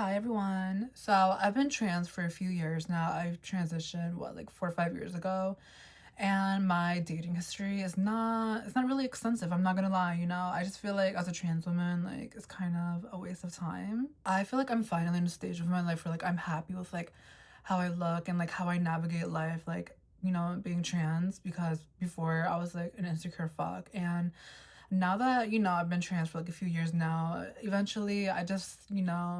Hi everyone. So I've been trans for a few years now. I've transitioned like 4 or 5 years ago, and my dating history is not really extensive. I'm not gonna lie, I just feel like as a trans woman, like it's kind of a waste of time. I feel like I'm finally in a stage of my life where like I'm happy with like how I look and like how I navigate life, like being trans, because before I was like an insecure fuck. And now that I've been trans for like a few years now, eventually I just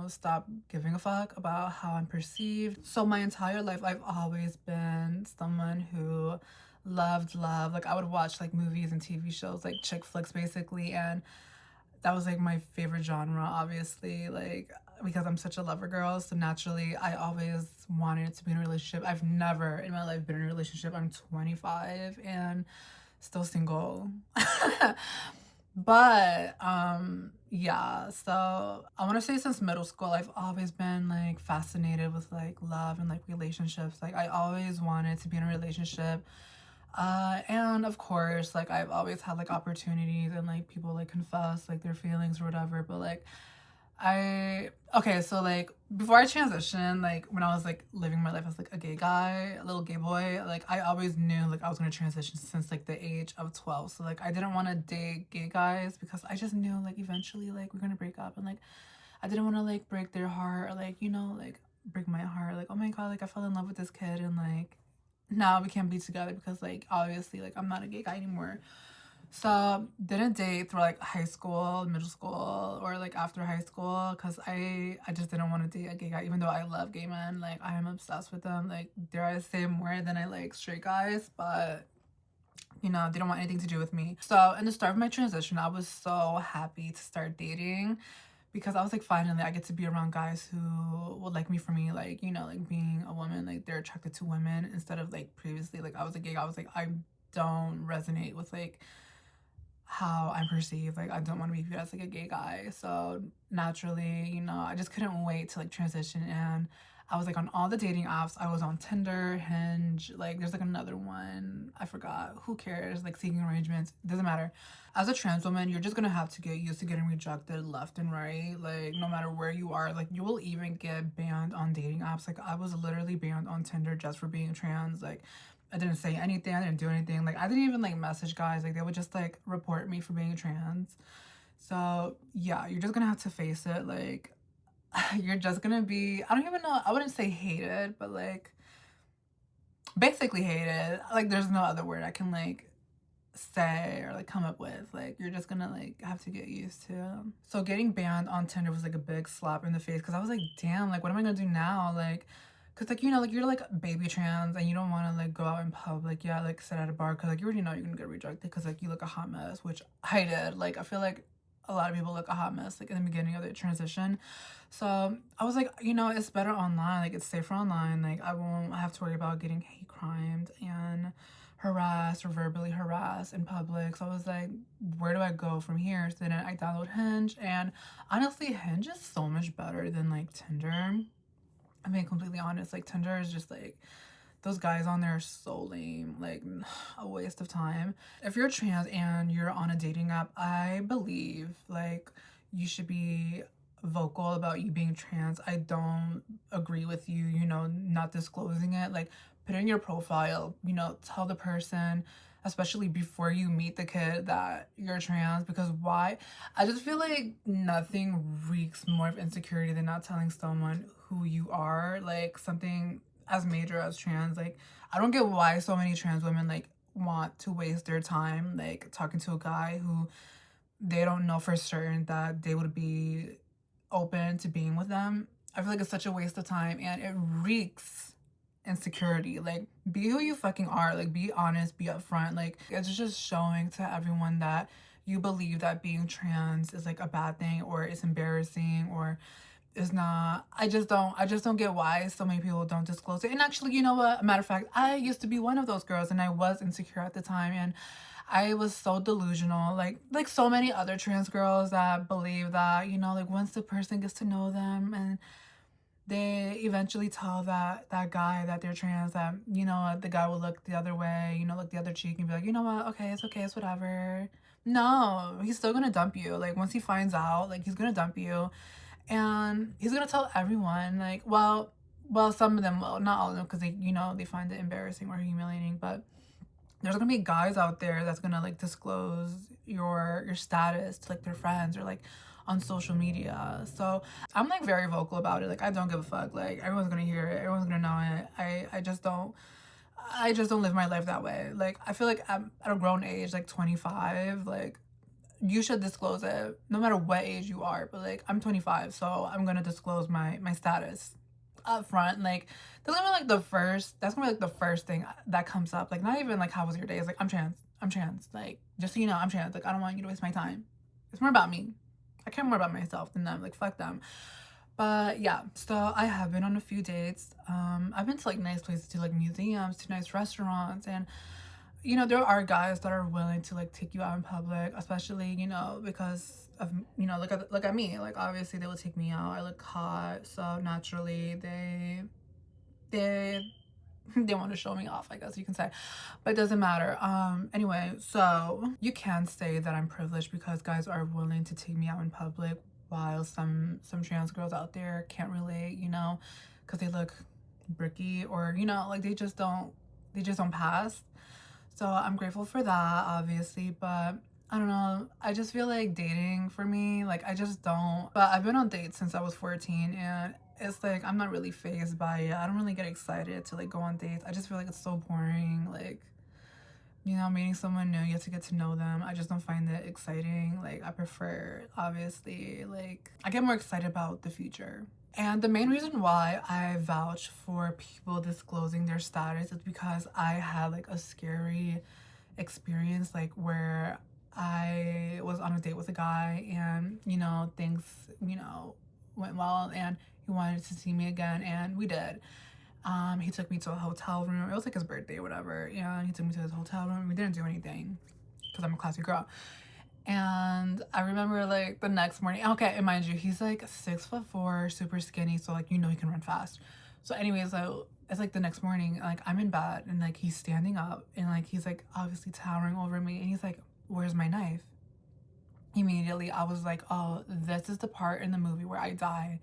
stop giving a fuck about how I'm perceived. So my entire life I've always been someone who loved love. Like I would watch like movies and TV shows, like chick flicks basically, and that was like my favorite genre, obviously, like because I'm such a lover girl. So naturally I always wanted to be in a relationship. I've never in my life been in a relationship. I'm 25 and still single. But yeah, so I want to say since middle school I've always been like fascinated with like love and like relationships. Like I always wanted to be in a relationship. And of course, like I've always had like opportunities and like people like confess like their feelings or whatever, but like so like before I transitioned, like when I was like living my life as like a gay guy, a little gay boy, like I always knew like I was gonna transition since like the age of 12. So like I didn't want to date gay guys because I just knew like eventually like we're gonna break up, and like I didn't want to like break their heart or like like break my heart. Like, oh my god, like I fell in love with this kid and like now we can't be together because like obviously like I'm not a gay guy anymore. So didn't date through like high school, middle school, or like after high school because I just didn't want to date a gay guy, even though I love gay men. Like I am obsessed with them. Like dare I say more than I like straight guys, but they don't want anything to do with me. So in the start of my transition, I was so happy to start dating because I was like, finally I get to be around guys who would like me for me, like like being a woman, like they're attracted to women instead of like previously like I was a gay guy. I was like, I don't resonate with like how I'm perceived. Like I don't want to be viewed as like a gay guy. So naturally, I just couldn't wait to like transition, and I was like on all the dating apps. I was on Tinder, Hinge, like there's like another one. I forgot. Who cares? Like seeking arrangements. Doesn't matter. As a trans woman, you're just gonna have to get used to getting rejected left and right. Like no matter where you are, like you will even get banned on dating apps. Like I was literally banned on Tinder just for being trans. Like I didn't say anything. I didn't do anything. Like I didn't even like message guys. Like they would just like report me for being trans. So yeah, you're just gonna have to face it. Like you're just gonna be, I don't even know, I wouldn't say hated, but like basically hated. Like there's no other word I can like say or like come up with. Like you're just gonna like have to get used to. So getting banned on Tinder was like a big slap in the face because I was like, damn, like what am I gonna do now? Like because like like you're like baby trans and you don't want to like go out in public, yeah, like sit at a bar because like you already know you're gonna get rejected because like you look a hot mess, which I did. Like I feel like a lot of people look a hot mess like in the beginning of their transition. So I was like, it's better online, like it's safer online, like I won't have to worry about getting hate crimed and harassed or verbally harassed in public. So I was like, where do I go from here? So then I download Hinge, and honestly Hinge is so much better than like Tinder. I'm being completely honest. Like Tinder is just like those guys on there are so lame, like a waste of time. If you're trans and you're on a dating app, I believe like you should be vocal about you being trans. I don't agree with you, not disclosing it. Like put in your profile, tell the person, especially before you meet the kid, that you're trans. Because why? I just feel like nothing reeks more of insecurity than not telling someone who you are, like something as major as trans. Like I don't get why so many trans women like want to waste their time like talking to a guy who they don't know for certain that they would be open to being with them. I feel like it's such a waste of time and it reeks insecurity. Like be who you fucking are. Like be honest, be upfront. Like it's just showing to everyone that you believe that being trans is like a bad thing or it's embarrassing or is not. I just don't get why so many people don't disclose it. And actually, you know what? A matter of fact, I used to be one of those girls and I was insecure at the time, and I was so delusional, like so many other trans girls that believe that, like once the person gets to know them and they eventually tell that guy that they're trans, that the guy will look the other way, look the other cheek and be like, you know what, okay, it's whatever. No, he's still gonna dump you. Like once he finds out, like he's gonna dump you. And he's gonna tell everyone, like, well, some of them will, not all of them, because they, you know, they find it embarrassing or humiliating. But there's gonna be guys out there that's gonna like disclose your status to like their friends or like on social media. So I'm like very vocal about it. Like I don't give a fuck. Like everyone's gonna hear it. Everyone's gonna know it. I just don't live my life that way. Like I feel like I'm at a grown age, like 25. Like you should disclose it no matter what age you are. But like I'm 25, so I'm gonna disclose my status up front. Like that's gonna be like the first thing that comes up. Like not even like how was your day. It's like I'm trans. Like just so you know, I'm trans. Like I don't want you to waste my time. It's more about me. I care more about myself than them. Like fuck them. But yeah, so I have been on a few dates. I've been to like nice places, to like museums, to nice restaurants, and you know, there are guys that are willing to like take you out in public, especially, you know, because of, you know, look at me. Like obviously they will take me out. I look hot, so naturally they they want to show me off, I guess you can say. But it doesn't matter. Anyway, so you can say that I'm privileged because guys are willing to take me out in public, while some trans girls out there can't relate, you know, because they look bricky, or you know, like they just don't pass. So I'm grateful for that, obviously. But I don't know, I just feel like dating for me, like I just don't. But I've been on dates since I was 14, and it's like I'm not really phased by it. I don't really get excited to like go on dates. I just feel like it's so boring. Like, you know, meeting someone new, you have to get to know them. I just don't find it exciting. Like I prefer, obviously, like I get more excited about the future. And the main reason why I vouch for people disclosing their status is because I had like a scary experience, like where I was on a date with a guy, and you know, things, you know, went well, and he wanted to see me again, and we did. He took me to a hotel room. It was like his birthday or whatever, and he took me to his hotel room. We didn't do anything because I'm a classy girl. And I remember like the next morning, okay, and mind you, he's like 6'4", super skinny, so like, you know, he can run fast. So anyways, so it's like the next morning, like I'm in bed, and like he's standing up, and like he's like obviously towering over me, and he's like, where's my knife? Immediately I was like, oh, this is the part in the movie where I die.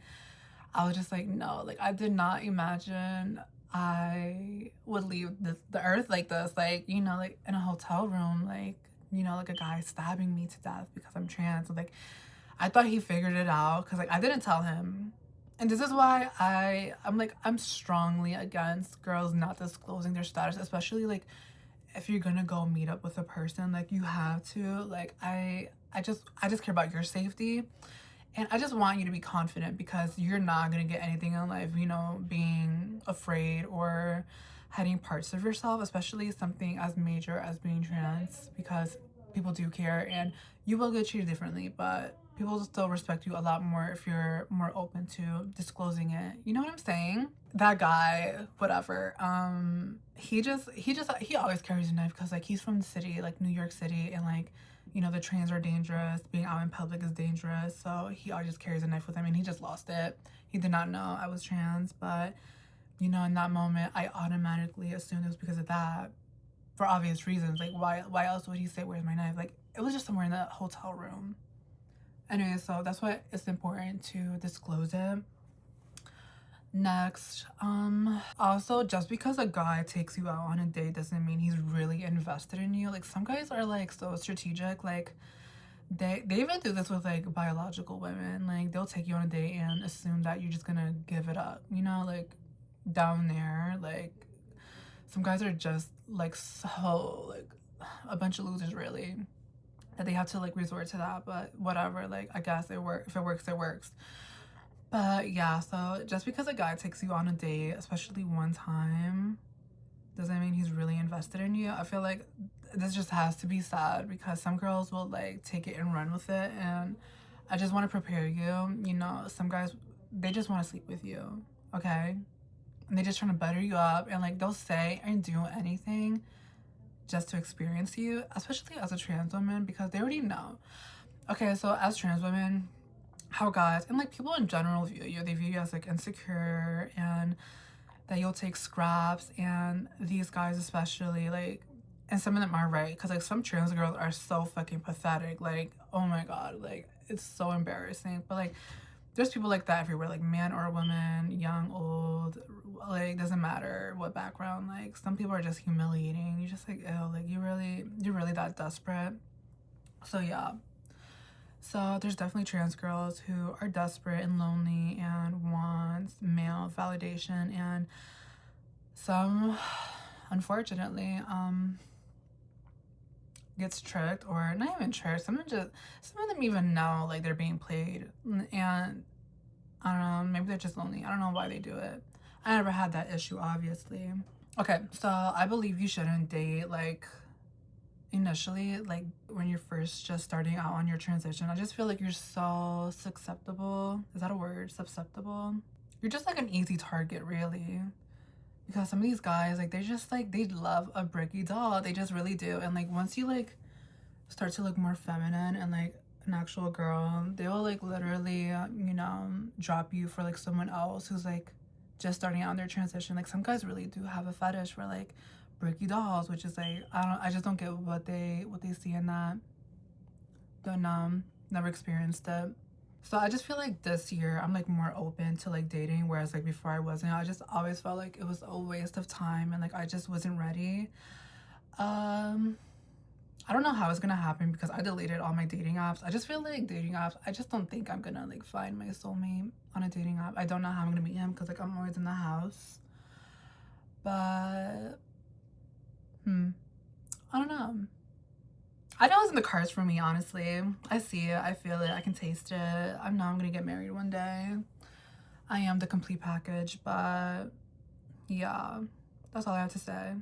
I was just like, no, like I did not imagine I would leave the earth like this, like, you know, like in a hotel room, like, you know, like a guy stabbing me to death because I'm trans. Like I thought he figured it out, because like I didn't tell him. And this is why I'm like, I'm strongly against girls not disclosing their status, especially like if you're gonna go meet up with a person, like you have to. Like I just care about your safety, and I just want you to be confident, because you're not gonna get anything in life, you know, being afraid or hiding parts of yourself, especially something as major as being trans, because people do care, and you will get treated differently, but people will still respect you a lot more if you're more open to disclosing it. You know what I'm saying? That guy, whatever, he always carries a knife, because like he's from the city, like New York City, and like, you know, the trains are dangerous, being out in public is dangerous, so he always just carries a knife with him, and he just lost it. He did not know I was trans, but you know, in that moment I automatically assumed it was because of that, for obvious reasons. Like why else would he say where's my knife? Like it was just somewhere in the hotel room. Anyway, so that's why it's important to disclose it. Next, also, just because a guy takes you out on a date doesn't mean he's really invested in you. Like some guys are like so strategic, like they even do this with like biological women. Like they'll take you on a date and assume that you're just gonna give it up, you know, like down there. Like some guys are just like so like a bunch of losers, really, that they have to like resort to that. But whatever, like I guess it works. If it works, it works. But yeah, so just because a guy takes you on a date, especially one time, doesn't mean he's really invested in you. I feel like this just has to be said, because some girls will like take it and run with it, and I just want to prepare you. You know, some guys, they just want to sleep with you, okay? And they just trying to butter you up, and like they'll say and do anything just to experience you, especially as a trans woman, because they already know. Okay, so as trans women, how guys and like people in general view you, they view you as like insecure, and that you'll take scraps, and these guys especially, like, and some of them are right, because like some trans girls are so fucking pathetic, like, oh my god, like it's so embarrassing. But like there's people like that everywhere, like man or woman, young, old, like doesn't matter what background. Like some people are just humiliating. You just like, ew, like you're really that desperate. So yeah. So there's definitely trans girls who are desperate and lonely and want male validation, and some unfortunately gets tricked, or not even tricked. Some of them even know like they're being played, and I don't know, maybe they're just lonely. I don't know why they do it. I never had that issue, obviously. Okay, so I believe you shouldn't date like initially, like when you're first just starting out on your transition. I just feel like you're so susceptible. Is that a word? Susceptible? You're just like an easy target, really. Because some of these guys, like, they're just like, they love a bricky doll. They just really do. And like once you like start to look more feminine and like an actual girl, they will like literally you know, drop you for like someone else who's like just starting out in their transition. Like some guys really do have a fetish for like bricky dolls, which is like, I just don't get what they see in that. Don't know, never experienced it. So I just feel like this year I'm like more open to like dating, whereas like before I wasn't. I just always felt like it was a waste of time and like I just wasn't ready. I don't know how it's gonna happen because I deleted all my dating apps. I just feel like dating apps, I just don't think I'm gonna like find my soulmate on a dating app. I don't know how I'm gonna meet him because like I'm always in the house. But I don't know. I know it's in the cards for me, honestly. I see it, I feel it, I can taste it. I know I'm gonna get married one day. I am the complete package, but yeah, that's all I have to say.